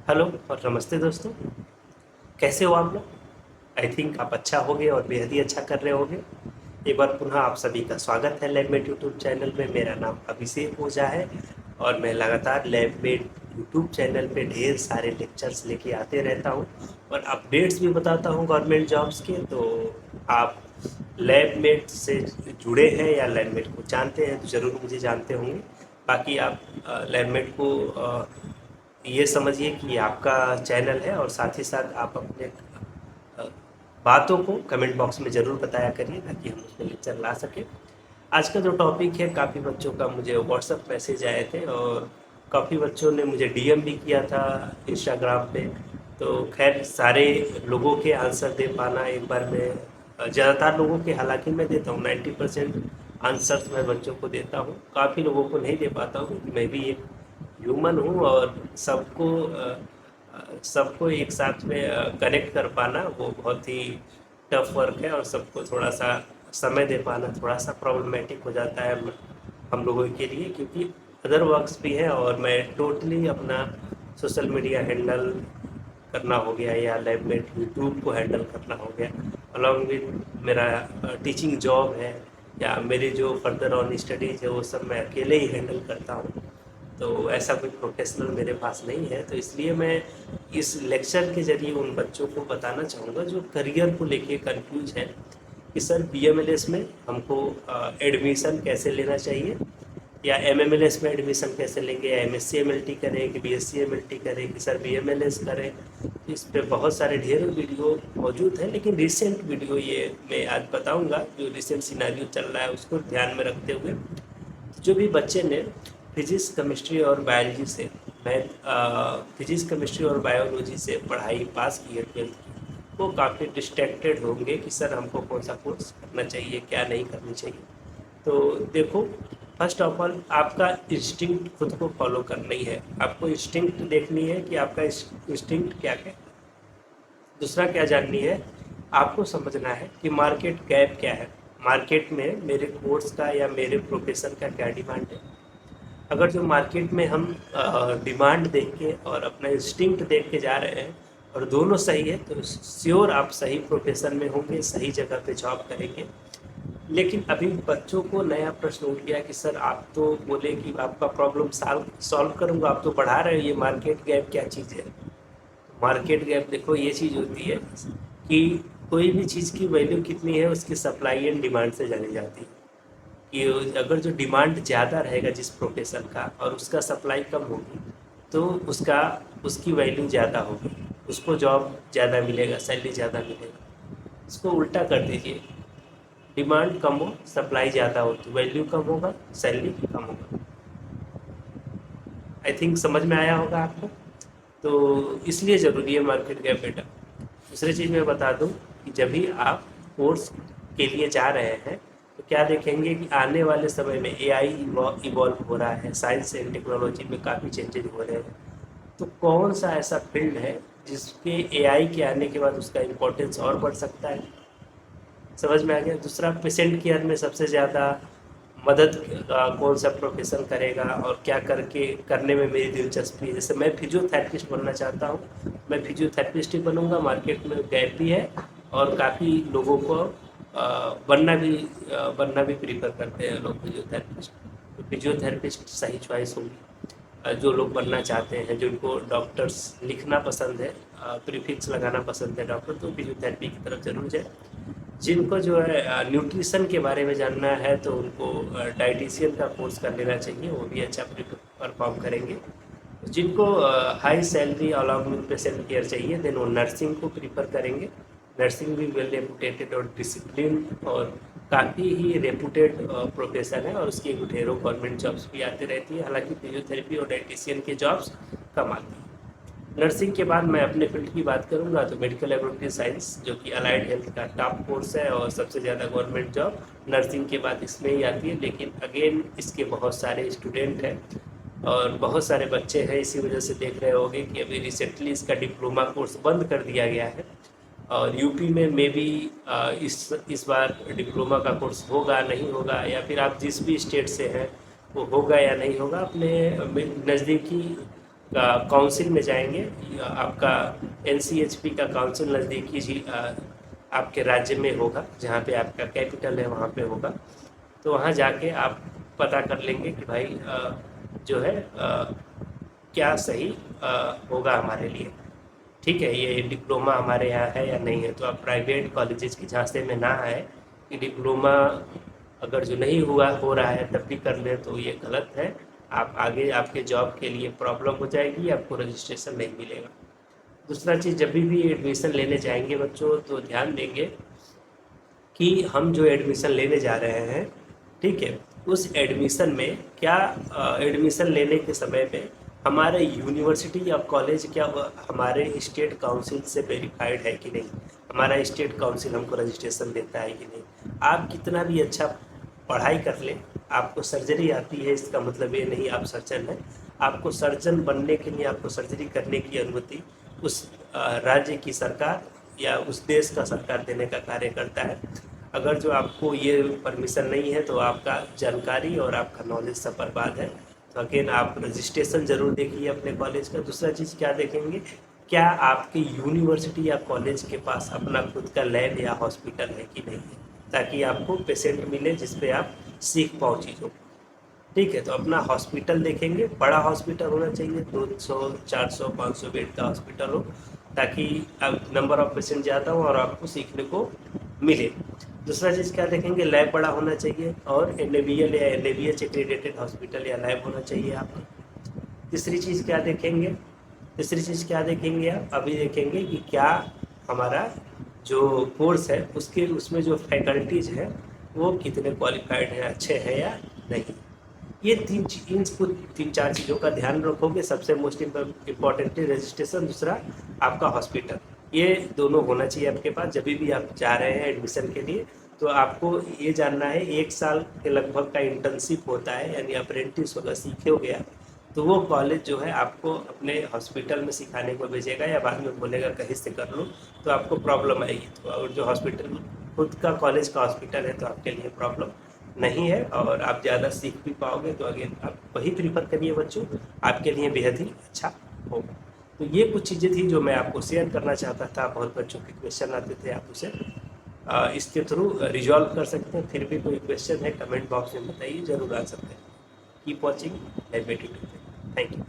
Hello और नमस्ते दोस्तों। कैसे हो आप लोग? आई थिंक आप अच्छा होगे और बेहद ही अच्छा कर रहे होगे। एक बार पुनः आप सभी का स्वागत है लैबमेट यूट्यूब चैनल में। मेरा नाम अभिषेक ओझा है और मैं लगातार लैबमेट यूट्यूब चैनल पे ढेर सारे लेक्चर्स लेके आते रहता हूँ और अपडेट्स भी बताता हूँ गवर्नमेंट जॉब्स के। तो आप लैबमेट से जुड़े हैं या लैबमेट को जानते हैं तो ज़रूर मुझे जानते होंगे। बाकी आप लैबमेट को ये समझिए कि ये आपका चैनल है और साथ ही साथ आप अपने अ, बातों को कमेंट बॉक्स में ज़रूर बताया करिए ताकि हम उसमें लेक्चर ला सकें। आज का जो टॉपिक है, काफ़ी बच्चों का मुझे व्हाट्सएप मैसेज आए थे और काफ़ी बच्चों ने मुझे डीएम भी किया था इंस्टाग्राम पे। तो खैर सारे लोगों के आंसर दे पाना एक बार में ज़्यादातर लोगों के, हालांकि मैं देता हूँ 90% आंसर्स मैं बच्चों को देता हूँ। काफ़ी लोगों को नहीं दे पाता हूँ क्योंकि मैं भी एक ह्यूमन हूँ और सबको एक साथ में कनेक्ट कर पाना वो बहुत ही टफ वर्क है और सबको थोड़ा सा समय दे पाना थोड़ा सा प्रॉब्लमेटिक हो जाता है हम लोगों के लिए, क्योंकि अदर वर्क्स भी है और मैं टोटली अपना सोशल मीडिया हैंडल करना हो गया या लैब में यूट्यूब को हैंडल करना हो गया, अलॉन्ग विद मेरा टीचिंग जॉब है या मेरी जो फर्दर ऑन स्टडीज़ है वो सब मैं अकेले ही हैंडल करता हूँ। तो ऐसा कोई प्रोफेशनल मेरे पास नहीं है, तो इसलिए मैं इस लेक्चर के ज़रिए उन बच्चों को बताना चाहूँगा जो करियर को लेके कंफ्यूज हैं कि सर बीएमएलएस में हमको एडमिशन कैसे लेना चाहिए या एमएमएलएस में एडमिशन कैसे लेंगे, या एमएससी एमएलटी करें कि बीएससी एमएलटी करें कि सर बीएमएलएस करें। इस पे बहुत सारे ढेरों वीडियो मौजूद हैं, लेकिन रिसेंट वीडियो ये मैं आज बताऊंगा जो रिसेंट सिनेरियो चल रहा है उसको ध्यान में रखते हुए। जो भी बच्चे ने फिजिक्स केमिस्ट्री और बायोलॉजी से फिजिक्स केमिस्ट्री और बायोलॉजी से पढ़ाई पास की है 12th की, वो काफ़ी डिस्ट्रैक्टेड होंगे कि सर हमको कौन सा कोर्स करना चाहिए क्या नहीं करनी चाहिए। तो देखो, फर्स्ट ऑफ ऑल आपका इंस्टिंक्ट खुद को फॉलो करना ही है। आपको इंस्टिंक्ट देखनी है कि आपका इंस्टिंक्ट क्या है। दूसरा क्या जाननी है, आपको समझना है कि मार्केट गैप क्या है, मार्केट में मेरे कोर्स का या मेरे प्रोफेशन का क्या डिमांड है। अगर जो मार्केट में हम डिमांड देख के और अपना इंस्टिंक्ट देख के जा रहे हैं और दोनों सही है तो श्योर आप सही प्रोफेशन में होंगे, सही जगह पे जॉब करेंगे। लेकिन अभी बच्चों को नया प्रश्न उठ गया कि सर आप तो बोले कि आपका प्रॉब्लम सॉल्व करूंगा, आप तो बढ़ा रहे हो, ये मार्केट गैप क्या चीज़ है। मार्केट गैप देखो ये चीज़ होती है कि कोई भी चीज़ की वैल्यू कितनी है उसकी सप्लाई एंड डिमांड से जानी जाती है। कि अगर जो डिमांड ज़्यादा रहेगा जिस प्रोफेशन का और उसका सप्लाई कम होगी तो उसका उसकी वैल्यू ज़्यादा होगी, उसको जॉब ज़्यादा मिलेगा, सैलरी ज़्यादा मिलेगा। इसको उल्टा कर दीजिए, डिमांड कम हो सप्लाई ज़्यादा हो तो वैल्यू कम होगा, सैलरी कम होगा। आई थिंक समझ में आया होगा आपको। तो इसलिए ज़रूरी है मार्केट गैप बेटा। दूसरी चीज़ मैं बता दूं कि जब भी आप कोर्स के लिए जा रहे हैं तो क्या देखेंगे कि आने वाले समय में एआई इवॉल्व हो रहा है, साइंस एंड टेक्नोलॉजी में काफ़ी चेंजेज हो रहे हैं। तो कौन सा ऐसा फील्ड है जिसके एआई के आने के बाद उसका इम्पोर्टेंस और बढ़ सकता है। समझ में आ गया। दूसरा, पेशेंट केयर में सबसे ज़्यादा मदद कौन सा प्रोफेशन करेगा और क्या करके करने में मेरी दिलचस्पी है। जैसे मैं फिजियोथेरेपिस्ट बनना चाहता हूँ, मैं फिजियोथेरेपिस्ट ही बनूंगा। मार्केट में गैप भी है और काफ़ी लोगों को बनना भी प्रीफर करते हैं लोग फिजियोथेरेपिस्ट। तो फिजियोथेरेपिस्ट सही चॉइस होगी। जो लोग बनना चाहते हैं, जिनको डॉक्टर्स लिखना पसंद है, प्रीफिक्स लगाना पसंद है डॉक्टर, तो फिजियोथेरेपी की तरफ जरूर जाए। जिनको जो है न्यूट्रिशन के बारे में जानना है तो उनको डाइटिशियन का कोर्स कर लेना चाहिए, वो भी अच्छा परफॉर्म करेंगे। जिनको high salary along with patient care चाहिए देन वो नर्सिंग को प्रीफर करेंगे। नर्सिंग भी वेल रेपुटेटेड और डिसिप्लिन और काफ़ी ही रेपुटेड प्रोफेशन है और उसकी ढेरों गवर्नमेंट जॉब्स भी आती रहती है। हालांकि फिजियोथेरेपी और डाइटिशियन के जॉब्स कम आती हैं। नर्सिंग के बाद मैं अपने फील्ड की बात करूंगा तो मेडिकल लेबोरेटरी साइंस, जो कि अलाइड हेल्थ का टॉप कोर्स है और सबसे ज़्यादा गवर्नमेंट जॉब नर्सिंग के बाद इसमें ही आती है। लेकिन अगेन इसके बहुत सारे स्टूडेंट हैं और बहुत सारे बच्चे हैं, इसी वजह से देख रहे होंगे कि अभी रिसेंटली इसका डिप्लोमा कोर्स बंद कर दिया गया है। और यूपी में मे बी इस बार डिप्लोमा का कोर्स होगा नहीं होगा, या फिर आप जिस भी स्टेट से हैं वो होगा या नहीं होगा। अपने नज़दीकी काउंसिल में जाएंगे, आपका एनसीएचपी का काउंसिल नज़दीकी जी आपके राज्य में होगा, जहाँ पे आपका कैपिटल है वहाँ पे होगा। तो वहाँ जाके आप पता कर लेंगे कि भाई जो है क्या सही होगा हमारे लिए। ठीक है, ये डिप्लोमा हमारे यहाँ है या नहीं है। तो आप प्राइवेट कॉलेजेस की झांसे में ना आए कि डिप्लोमा अगर जो नहीं हुआ हो रहा है तब भी कर ले, तो ये गलत है। आप आगे आपके जॉब के लिए प्रॉब्लम हो जाएगी, आपको रजिस्ट्रेशन नहीं मिलेगा। दूसरा चीज़, जब भी एडमिशन लेने जाएंगे बच्चों, तो ध्यान देंगे कि हम जो एडमिशन लेने जा रहे हैं, ठीक है, उस एडमिशन में क्या एडमिशन लेने के समय में हमारे यूनिवर्सिटी या कॉलेज क्या हमारे स्टेट काउंसिल से वेरीफाइड है कि नहीं, हमारा स्टेट काउंसिल हमको रजिस्ट्रेशन देता है कि नहीं। आप कितना भी अच्छा पढ़ाई कर लें, आपको सर्जरी आती है इसका मतलब ये नहीं आप सर्जन हैं। आपको सर्जन बनने के लिए, आपको सर्जरी करने की अनुमति उस राज्य की सरकार या उस देश का सरकार देने का कार्य करता है। अगर जो आपको ये परमिशन नहीं है तो आपका जानकारी और आपका नॉलेज सब बर्बाद है। तो अगेन आप रजिस्ट्रेशन ज़रूर देखिए अपने कॉलेज का। दूसरा चीज़ क्या देखेंगे, क्या आपकी यूनिवर्सिटी या कॉलेज के पास अपना खुद का लैब या हॉस्पिटल है कि नहीं है, ताकि आपको पेशेंट मिले जिस पे आप सीख पाओ चीज़ों को। ठीक है, तो अपना हॉस्पिटल देखेंगे, बड़ा हॉस्पिटल होना चाहिए, 200 400 500 बेड का हॉस्पिटल हो, ताकि अब नंबर ऑफ पेशेंट ज़्यादा हो और आपको सीखने को मिले। दूसरा चीज़ क्या देखेंगे, लैब बड़ा होना चाहिए और NABL या NABH एक्रेडिटेड हॉस्पिटल या लैब होना चाहिए आपका। तीसरी चीज़ क्या देखेंगे, तीसरी चीज़ क्या देखेंगे आप अभी देखेंगे कि क्या हमारा जो कोर्स है उसके उसमें जो फैकल्टीज़ हैं वो कितने क्वालिफाइड हैं, अच्छे हैं या नहीं। ये तीन चार चीज़ों का ध्यान रखोगे। सबसे मोस्ट इम्पॉर्टेंटली रजिस्ट्रेशन, दूसरा आपका हॉस्पिटल, ये दोनों होना चाहिए आपके पास जब भी आप जा रहे हैं एडमिशन के लिए। तो आपको ये जानना है, 1 साल के लगभग का इंटर्नशिप होता है, यानी अप्रेंटिस होगा, सीखे हो गया तो वो कॉलेज जो है आपको अपने हॉस्पिटल में सिखाने को भेजेगा या बाद में बोलेगा कहीं से कर लो, तो आपको प्रॉब्लम आएगी। तो और जो हॉस्पिटल खुद का कॉलेज का हॉस्पिटल है तो आपके लिए प्रॉब्लम नहीं है और आप ज़्यादा सीख भी पाओगे। तो अगेन आप वही प्रीफर करिए बच्चों, आपके लिए बेहद ही अच्छा होगा। तो ये कुछ चीज़ें थी जो मैं आपको शेयर करना चाहता था। बहुत बच्चों के क्वेश्चन आते थे, आप उसे इसके थ्रू रिजॉल्व कर सकते हैं। फिर भी कोई क्वेश्चन है कमेंट बॉक्स में बताइए, ज़रूर आंसर करें। Keep watching, thank you.